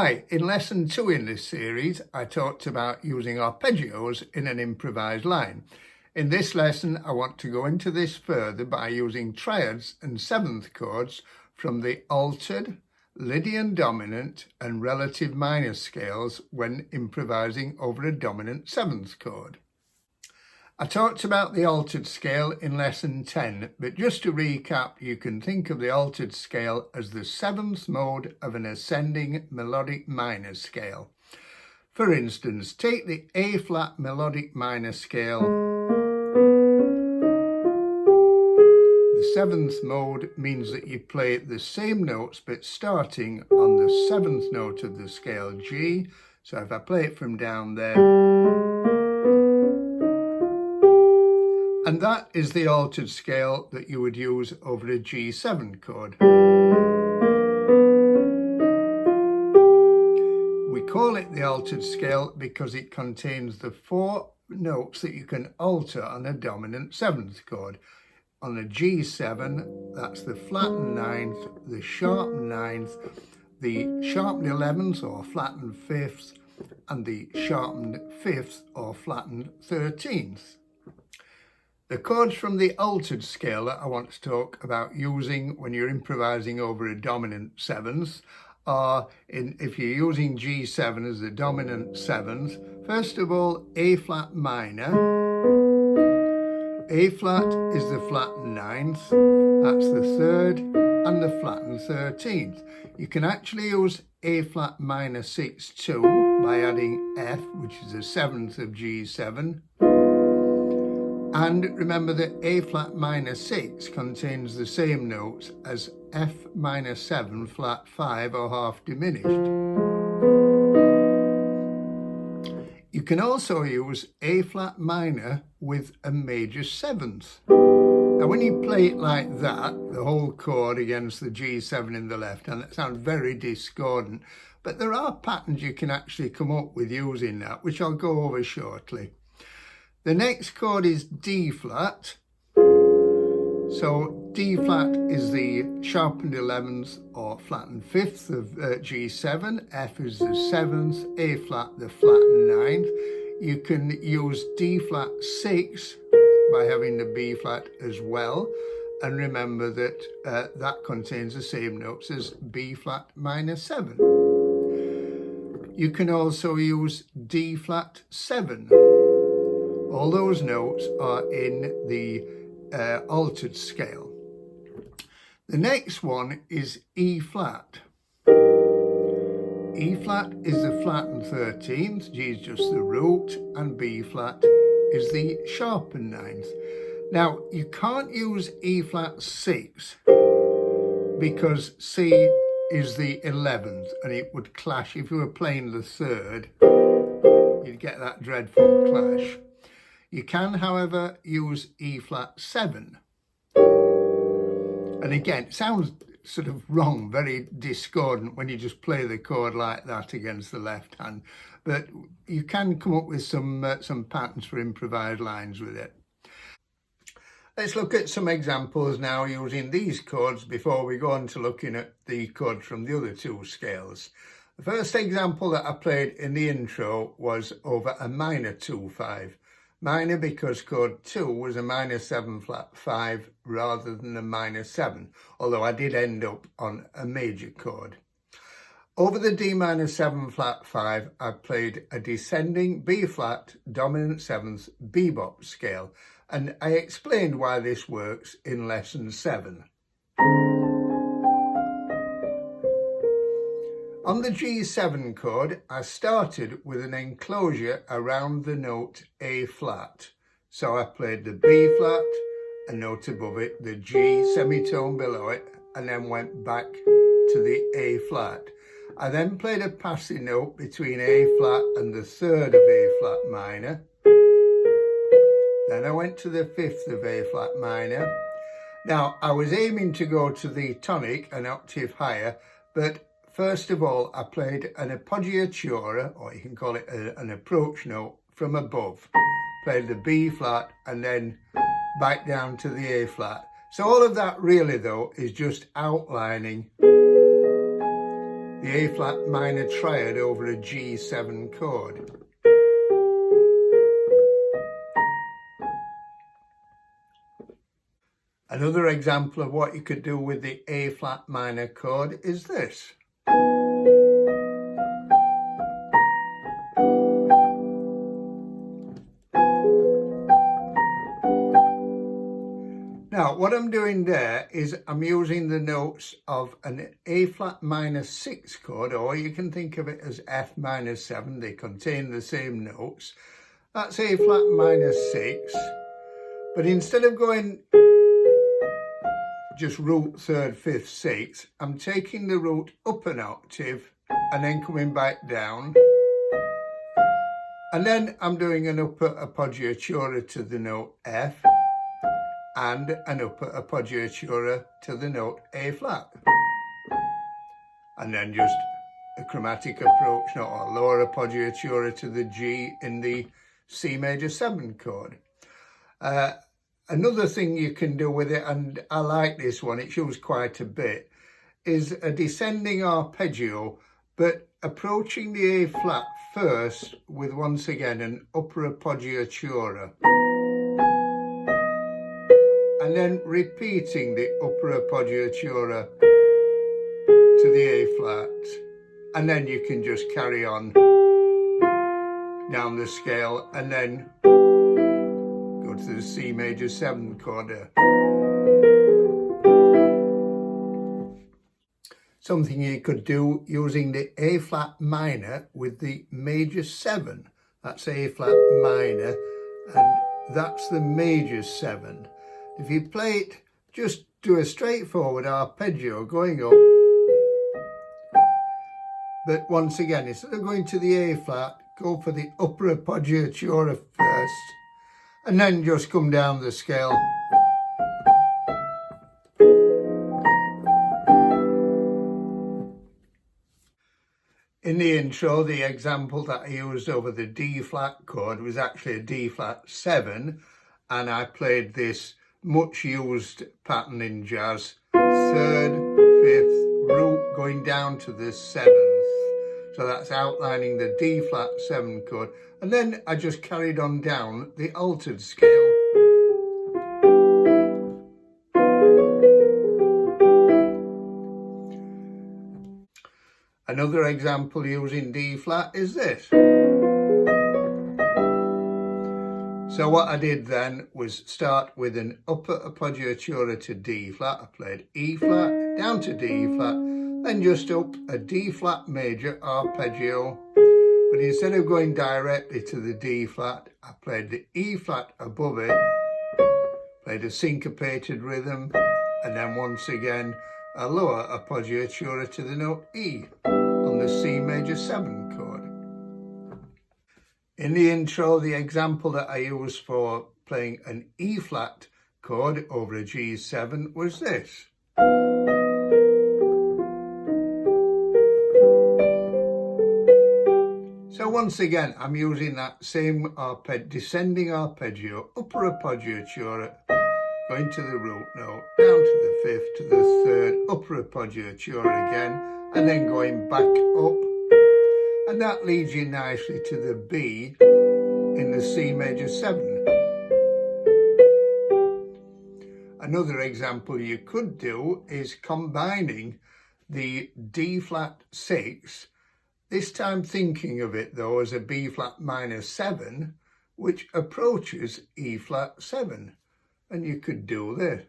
Right, in lesson 2 in this series, I talked about using arpeggios in an improvised line. In this lesson, I want to go into this further by using triads and seventh chords from the altered, Lydian dominant and relative minor scales when improvising over a dominant seventh chord. I talked about the altered scale in lesson 10, but just to recap, you can think of the altered scale as the seventh mode of an ascending melodic minor scale. For instance, take the A-flat melodic minor scale. The seventh mode means that you play the same notes but starting on the seventh note of the scale G. So if I play it from down there, and that is the altered scale that you would use over a G7 chord. We call it the altered scale because it contains the 4 notes that you can alter on a dominant 7th chord. On a G7, that's the flattened 9th, the sharpened 9th, the sharpened 11th or flattened 5th, and the sharpened 5th or flattened 13th. The chords from the altered scale that I want to talk about using when you're improvising over a dominant 7th are, if you're using G7 as the dominant 7th, first of all, A-flat minor. A-flat is the flattened 9th, that's the 3rd, and the flattened 13th. You can actually use A-flat minor 6 too by adding F, which is the 7th of G7. And remember that A-flat minor 6 contains the same notes as F minor 7 flat 5 or half diminished. You can also use A-flat minor with a major 7th. Now when you play it like that, the whole chord against the G7 in the left hand, that sounds very discordant, but there are patterns you can actually come up with using that, which I'll go over shortly. The next chord is D-flat. So D-flat is the sharpened 11th or flattened 5th of G7. F is the 7th. A-flat, the flattened 9th. You can use D-flat 6 by having the B-flat as well. And remember that that contains the same notes as B-flat minor 7. You can also use D-flat 7. All those notes are in the altered scale. The next one is E-flat. E-flat is the flattened 13th, G is just the root, and B-flat is the sharpened 9th. Now, you can't use E-flat 6 because C is the 11th, and it would clash. If you were playing the 3rd, you'd get that dreadful clash. You can, however, use E-flat 7. And again, it sounds sort of wrong, very discordant when you just play the chord like that against the left hand. But you can come up with some patterns for improvised lines with it. Let's look at some examples now using these chords before we go on to looking at the chords from the other 2 scales. The first example that I played in the intro was over a minor 2-5. Minor because chord 2 was a minor 7 flat 5 rather than a minor 7, although I did end up on a major chord. Over the D minor 7 flat 5, I played a descending B flat dominant 7th bebop scale, and I explained why this works in lesson 7. On the G7 chord, I started with an enclosure around the note A-flat. So I played the B-flat, a note above it, the G semitone below it, and then went back to the A-flat. I then played a passing note between A-flat and the 3rd of A-flat minor. Then I went to the 5th of A-flat minor. Now, I was aiming to go to the tonic, an octave higher, but first of all, I played an appoggiatura, or you can call it an approach note, from above. Played the B flat and then back down to the A flat. So all of that really though is just outlining the A flat minor triad over a G7 chord. Another example of what you could do with the A flat minor chord is this. Now, what I'm doing there is I'm using the notes of an A flat minor 6 chord, or you can think of it as F minor 7. They contain the same notes. That's A flat minor 6. But instead of going just root 3rd, 5th, 6th, I'm taking the root up an octave and then coming back down. And then I'm doing an upper appoggiatura to the note F and an upper appoggiatura to the note A flat. And then just a chromatic approach note or lower appoggiatura to the G in the C major 7 chord. Another thing you can do with it, and I like this one, it's used quite a bit, is a descending arpeggio, but approaching the A flat first with, once again, an upper appoggiatura. And then repeating the upper appoggiatura to the A flat. And then you can just carry on down the scale and then go to the C major 7 chord. Something you could do using the A flat minor with the major 7. That's A flat minor and that's the major 7. If you play it, just do a straightforward arpeggio going up. But once again, instead of going to the A flat, go for the upper appoggiatura first, and then just come down the scale. In the intro, the example that I used over the D flat chord was actually a D flat 7, and I played this much used pattern in jazz, 3rd, 5th, root going down to the 7th. So that's outlining the D flat 7 chord. And then I just carried on down the altered scale. Another example using D flat is this. So what I did then was start with an upper appoggiatura to D flat. I played E flat, down to D flat, then just up a D flat major arpeggio. But instead of going directly to the D flat, I played the E flat above it, played a syncopated rhythm, and then once again a lower appoggiatura to the note E on the C major 7 chord. In the intro, the example that I used for playing an E flat chord over a G7 was this. So once again, I'm using that same descending arpeggio, upper appoggiatura, going to the root note, down to the 5th, to the 3rd, upper appoggiatura again, and then going back up. And that leads you nicely to the B in the C major 7. Another example you could do is combining the D flat 6, this time thinking of it though as a B flat minor 7, which approaches E flat 7. And you could do this.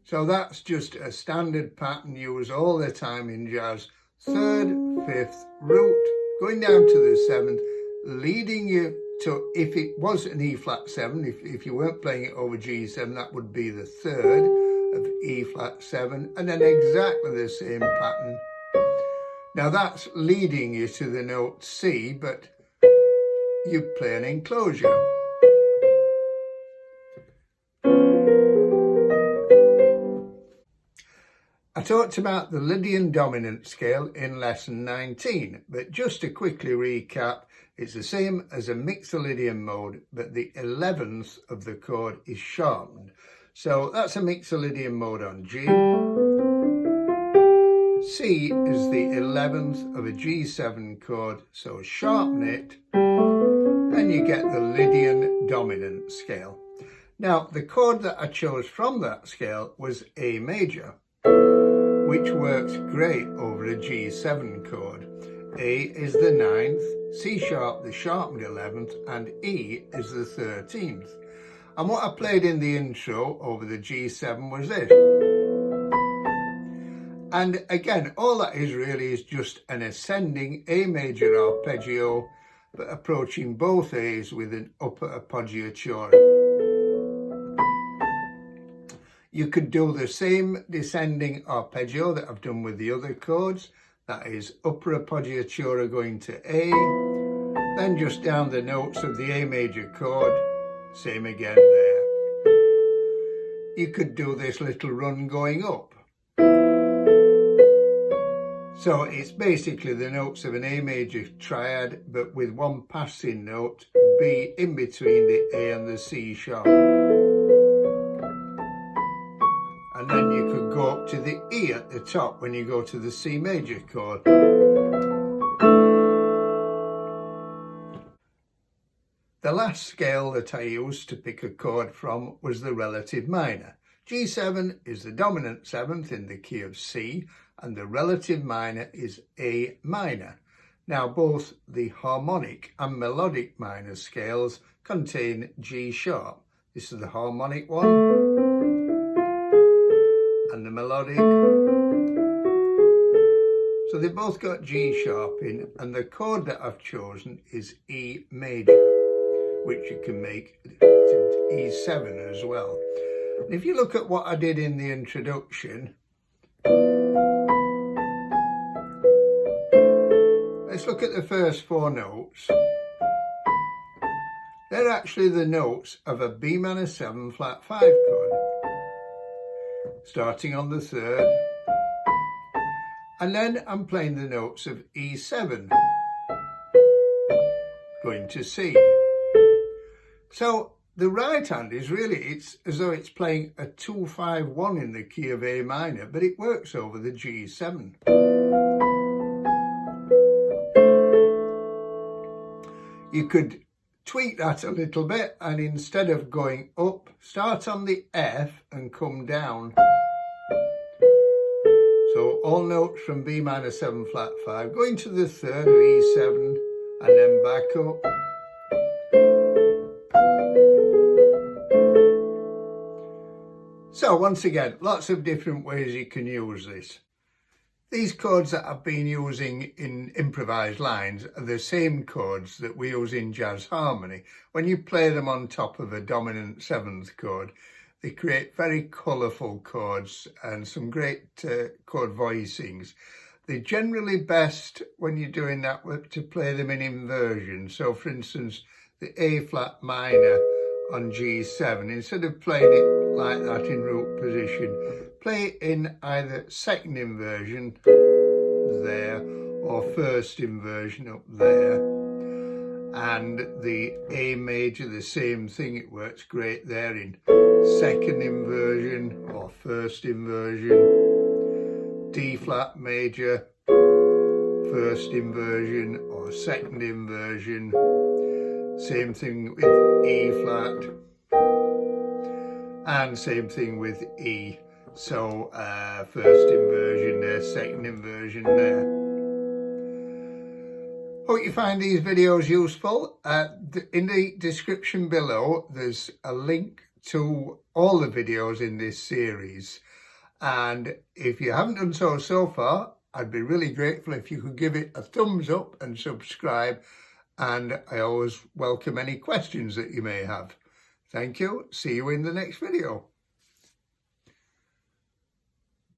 So that's just a standard pattern used all the time in jazz. 3rd, 5th, root, going down to the 7th, leading you to, if it was an E flat 7, if you weren't playing it over G7, that would be the 3rd of E flat 7, and then exactly the same pattern. Now that's leading you to the note C, but you play an enclosure. I talked about the Lydian dominant scale in lesson 19, but just to quickly recap, it's the same as a mixolydian mode, but the 11th of the chord is sharpened. So that's a Lydian mode on G. C is the 11th of a G7 chord, so sharpen it, and you get the Lydian dominant scale. Now, the chord that I chose from that scale was A major, which works great over a G7 chord. A is the 9th, C sharp the sharpened 11th, and E is the 13th. And what I played in the intro over the G7 was this. And again, all that is really is just an ascending A major arpeggio, but approaching both A's with an upper appoggiatura. You could do the same descending arpeggio that I've done with the other chords. That is upper appoggiatura going to A, then just down the notes of the A major chord, same again there. You could do this little run going up. So it's basically the notes of an A major triad, but with one passing note, B, in between the A and the C sharp. And then you could go up to the E at the top when you go to the C major chord. The last scale that I used to pick a chord from was the relative minor. G7 is the dominant 7th in the key of C, and the relative minor is A minor. Now, both the harmonic and melodic minor scales contain G sharp. This is the harmonic one, and the melodic. So they both got G sharp in, and the chord that I've chosen is E major, which you can make to E7 as well. And if you look at what I did in the introduction, let's look at the first 4 notes. They're actually the notes of a B minor 7 flat 5 chord, starting on the 3rd, and then I'm playing the notes of E7, going to C. So the right hand is really, it's as though it's playing a 2-5-1 in the key of A minor, but it works over the G7. You could tweak that a little bit, and instead of going up, start on the F and come down. So all notes from B minor 7 flat 5, going to the 3rd of E7 and then back up. So once again, lots of different ways you can use this. These chords that I've been using in improvised lines are the same chords that we use in jazz harmony. When you play them on top of a dominant 7th chord, they create very colourful chords and some great chord voicings. They're generally best when you're doing that to play them in inversion. So for instance, the A flat minor on G7, instead of playing it like that in root position, play it in either second inversion there or first inversion up there. And the A major, the same thing, it works great there in second inversion or first inversion. D flat major, first inversion or second inversion. Same thing with E flat, and same thing with E. So first inversion there, second inversion there. Hope you find these videos useful. In the description below, there's a link to all the videos in this series. And if you haven't done so far, I'd be really grateful if you could give it a thumbs up and subscribe. And I always welcome any questions that you may have. Thank you. See you in the next video.